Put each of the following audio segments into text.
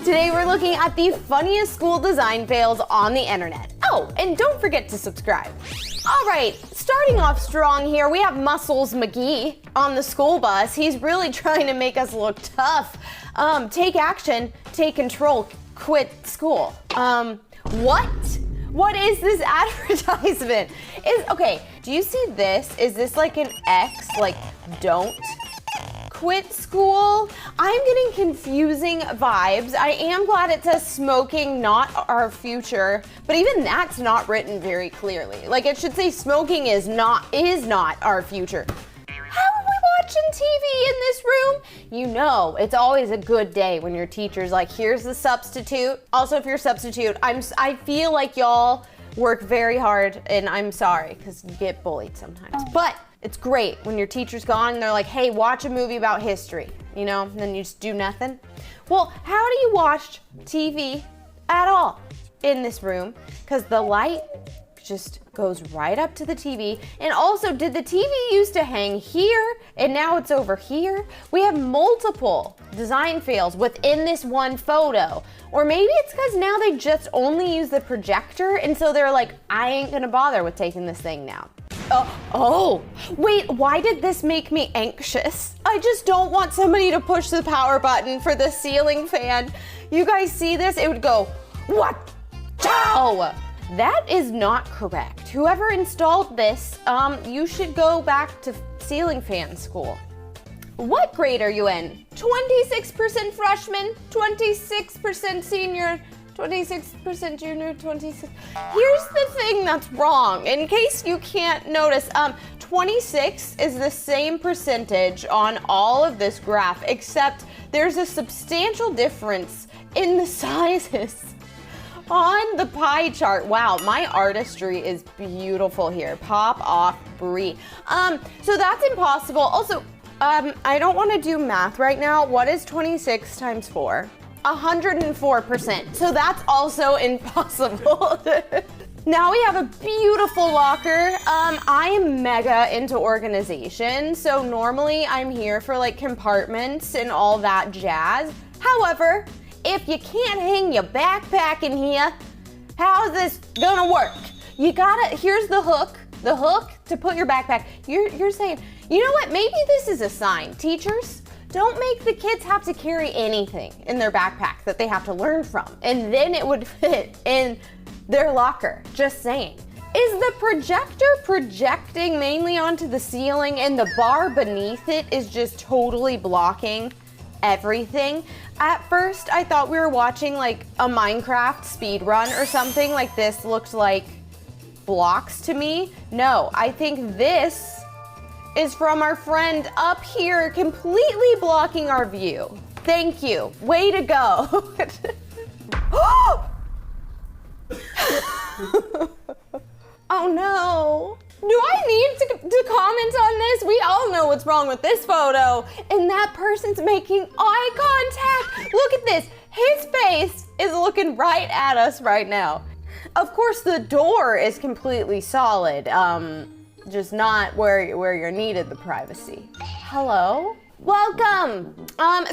Today we're looking at the funniest school design fails on the internet. Oh, and don't forget to subscribe. All right, starting off strong here, we have Muscles McGee on the school bus. He's really trying to make us look tough. Take action, take control, quit school. What? What is this advertisement? Okay, do you see this? Is this like an X, like don't quit school? I'm getting confusing vibes. I am glad it says smoking, not our future, but even that's not written very clearly. Like it should say smoking is not our future. How are we watching TV in this room? You know, it's always a good day when your teacher's like, here's the substitute. Also, if you're a substitute, I feel like y'all work very hard and I'm sorry because you get bullied sometimes. But it's great when your teacher's gone and they're like, hey, watch a movie about history, you know, and then you just do nothing. Well, how do you watch TV at all in this room? Because the light just goes right up to the TV. And also, did the TV used to hang here and now it's over here? We have multiple design fails within this one photo. Or maybe it's because now they just only use the projector and so they're like, I ain't gonna bother with taking this thing now. Oh, wait, why did this make me anxious? I just don't want somebody to push the power button for the ceiling fan. You guys see this? It would go, what? Ciao! That is not correct. Whoever installed this, you should go back to ceiling fan school. What grade are you in? 26% freshman, 26% senior, 26% junior, 26. Here's the thing that's wrong, in case you can't notice. 26 is the same percentage on all of this graph, except there's a substantial difference in the sizes on the pie chart. Wow, my artistry is beautiful here. Pop off, Brie. So that's impossible. Also, I don't want to do math right now. What is 26 times 4? 104%. So that's also impossible. Now we have a beautiful locker. I am mega into organization. So normally I'm here for like compartments and all that jazz. However, if you can't hang your backpack in here, how is this gonna work? You gotta, here's the hook to put your backpack. You're saying, you know what, maybe this is a sign. Teachers, don't make the kids have to carry anything in their backpack that they have to learn from, and then it would fit in their locker. Just saying. Is the projector projecting mainly onto the ceiling and the bar beneath it is just totally blocking everything? At first, I thought we were watching like a Minecraft speed run or something. Like this looked like blocks to me. No, I think this is from our friend up here completely blocking our view. Thank you. Way to go. Oh no. Do I need to comment on this? We all know what's wrong with this photo. And that person's making eye contact. Look at this. His face is looking right at us right now. Of course, the door is completely solid. Just not where you're needed the privacy. Hello? Welcome.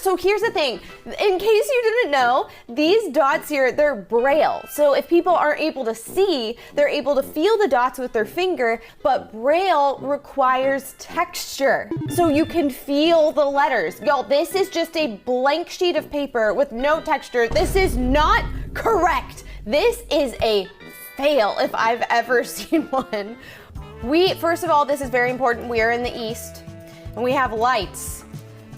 So here's the thing. In case you didn't know, these dots here, they're Braille. So if people aren't able to see, they're able to feel the dots with their finger, but Braille requires texture. So you can feel the letters. Y'all, this is just a blank sheet of paper with no texture. This is not correct. This is a fail if I've ever seen one. First of all, this is very important. We are in the East and we have lights,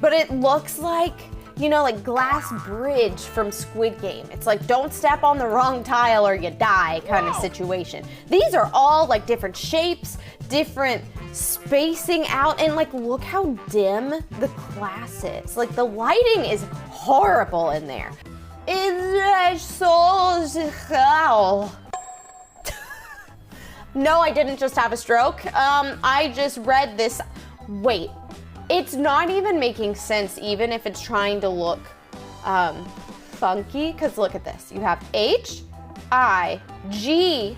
but it looks like, you know, like glass bridge from Squid Game. It's like, don't step on the wrong tile or you die kind of situation. These are all like different shapes, different spacing out, and like, look how dim the class is. Like the lighting is horrible in there. It's so hell. No, I didn't just have a stroke. I just read this. Wait, it's not even making sense, even if it's trying to look funky, because look at this. You have H, I, G,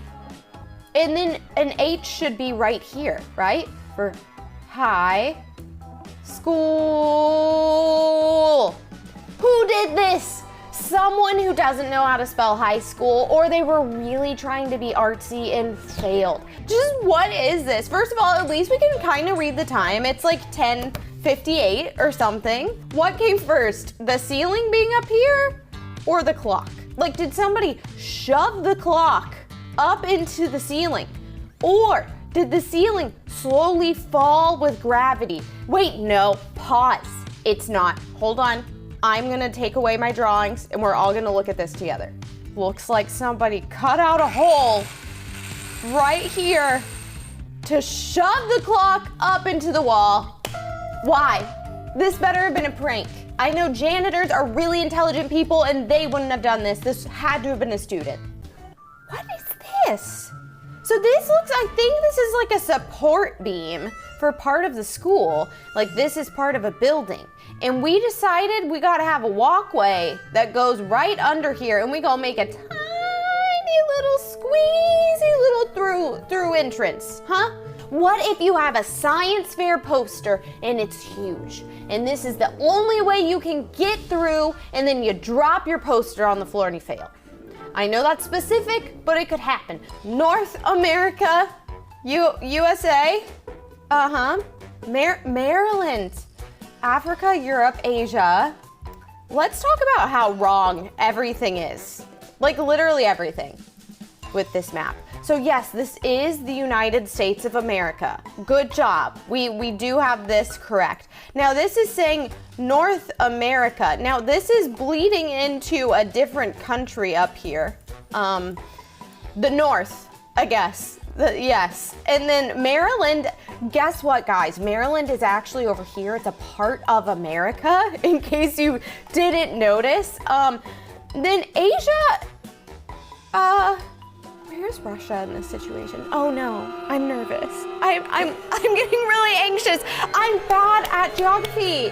and then an H should be right here, right? For high school. Who did this? someone who doesn't know how to spell high school, or they were really trying to be artsy and failed. Just what is this? First of all, at least we can kind of read the time. It's like 10:58 or something. What came first? The ceiling being up here or the clock? Like, did somebody shove the clock up into the ceiling? Or did the ceiling slowly fall with gravity? Wait, no, pause. It's not. Hold on. I'm gonna take away my drawings and we're all gonna look at this together. Looks like somebody cut out a hole right here to shove the clock up into the wall. Why? This better have been a prank. I know janitors are really intelligent people and they wouldn't have done this. This had to have been a student. What is this? So this looks, I think this is like a support beam for part of the school. Like this is part of a building. And we decided we gotta have a walkway that goes right under here and we gonna make a tiny little squeezy little through entrance, huh? What if you have a science fair poster and it's huge and this is the only way you can get through and then you drop your poster on the floor and you fail? I know that's specific, but it could happen. North America, USA, Maryland, Africa, Europe, Asia. Let's talk about how wrong everything is. Like literally everything with this map. So yes, this is the United States of America. Good job. We do have this correct. Now this is saying North America. Now this is bleeding into a different country up here. The North, I guess. Yes. And then Maryland, guess what guys? Maryland is actually over here. It's a part of America, in case you didn't notice. Then Asia, where's Russia in this situation? Oh no, I'm nervous. I'm getting really anxious. I'm bad at geography.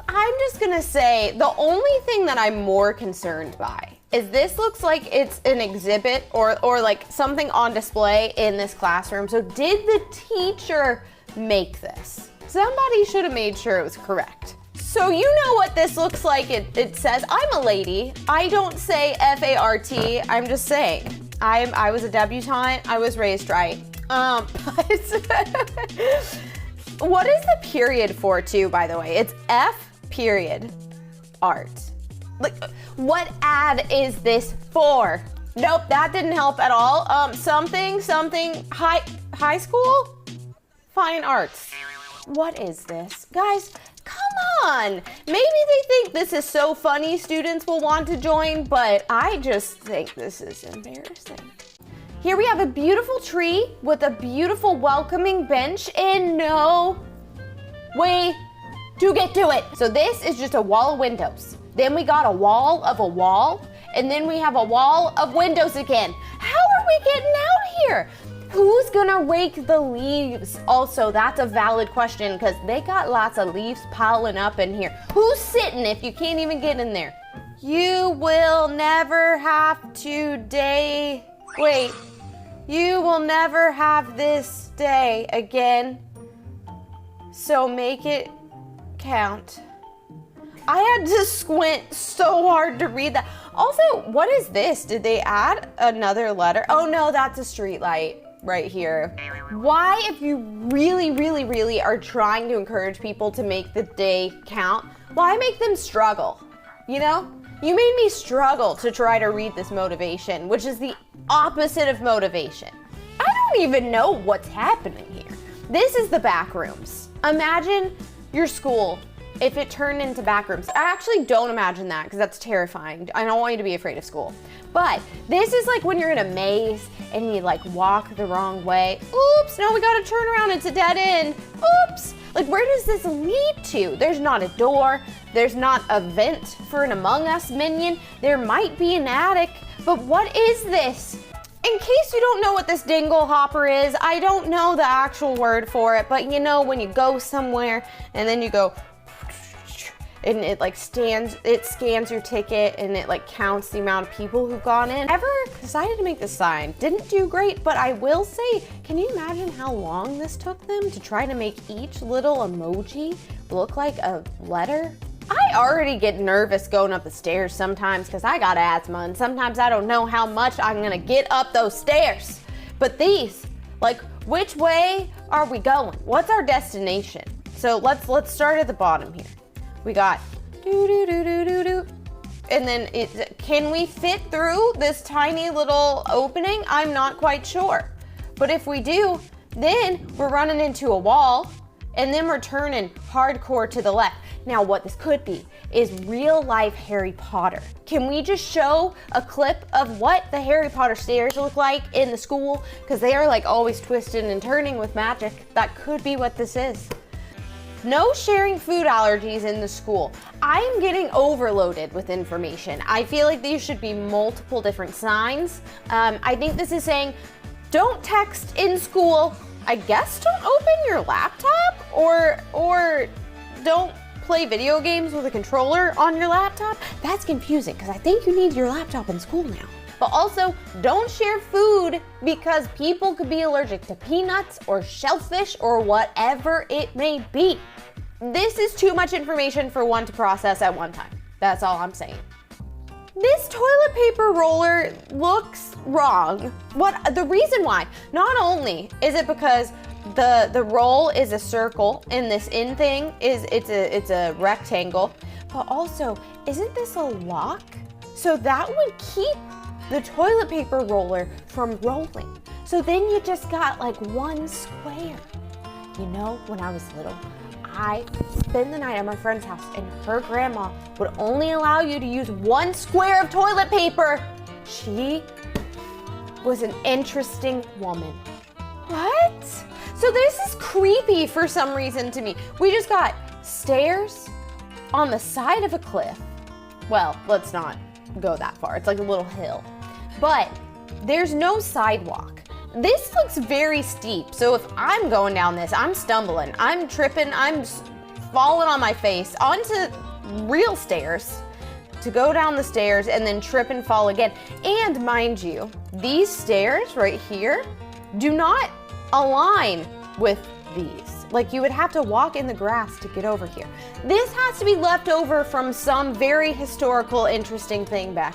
I'm just gonna say the only thing that I'm more concerned by is this looks like it's an exhibit or like something on display in this classroom. So did the teacher make this? Somebody should have made sure it was correct. So you know what this looks like. It says, I'm a lady. I don't say F-A-R-T. I'm just saying. I was a debutante. I was raised right. But what is the period for too, by the way? It's F period art. Like, what ad is this for? Nope, that didn't help at all. Something, high school? Fine arts. What is this? Guys, come on. Maybe they think this is so funny students will want to join, but I just think this is embarrassing. Here we have a beautiful tree with a beautiful welcoming bench and no way to get to it. So this is just a wall of windows. Then we got a wall of a wall, and then we have a wall of windows again. How are we getting out here? Who's gonna rake the leaves? Also, that's a valid question because they got lots of leaves piling up in here. Who's sitting if you can't even get in there? You will never have today. Wait, you will never have this day again. So make it count. I had to squint so hard to read that. Also, what is this? Did they add another letter? Oh no, that's a street light right here. Why, if you really are trying to encourage people to make the day count, why make them struggle? You know? You made me struggle to try to read this motivation, which is the opposite of motivation. I don't even know what's happening here. This is the back rooms. Imagine your school if it turned into back rooms. I actually don't imagine that because that's terrifying. I don't want you to be afraid of school. But this is like when you're in a maze and you like walk the wrong way. Oops, no, we gotta turn around, it's a dead end. Oops, like where does this lead to? There's not a door, there's not a vent for an Among Us minion. There might be an attic, but what is this? In case you don't know what this dingle hopper is, I don't know the actual word for it, but you know when you go somewhere and then you go and it like scans your ticket and it like counts the amount of people who've gone in. Ever decided to make this sign. Didn't do great, but I will say, can you imagine how long this took them to try to make each little emoji look like a letter? I already get nervous going up the stairs sometimes because I got asthma, and sometimes I don't know how much I'm gonna get up those stairs. But these, like, which way are we going? What's our destination? So let's start at the bottom here. We got do do do do do do. And then can we fit through this tiny little opening? I'm not quite sure. But if we do, then we're running into a wall, and then we're turning hardcore to the left. Now what this could be is real life Harry Potter. Can we just show a clip of what the Harry Potter stairs look like in the school? Because they are like always twisting and turning with magic. That could be what this is. No sharing food allergies in the school. I'm getting overloaded with information. I feel like these should be multiple different signs. I think this is saying, don't text in school. I guess don't open your laptop, or don't play video games with a controller on your laptop. That's confusing because I think you need your laptop in school now. But also, don't share food because people could be allergic to peanuts or shellfish or whatever it may be. This is too much information for one to process at one time. That's all I'm saying. This toilet paper roller looks wrong. The reason why, not only is it because the roll is a circle and this in thing it's a rectangle, but also, isn't this a lock? So that would keep the toilet paper roller from rolling. So then you just got like one square. You know, when I was little, I spent the night at my friend's house and her grandma would only allow you to use one square of toilet paper. She was an interesting woman. What? So this is creepy for some reason to me. We just got stairs on the side of a cliff. Well, let's not go that far. It's like a little hill. But there's no sidewalk. This looks very steep. So if I'm going down this, I'm stumbling, I'm tripping, I'm falling on my face onto real stairs to go down the stairs and then trip and fall again. And mind you, these stairs right here do not align with these. Like you would have to walk in the grass to get over here. This has to be left over from some very historical, interesting thing back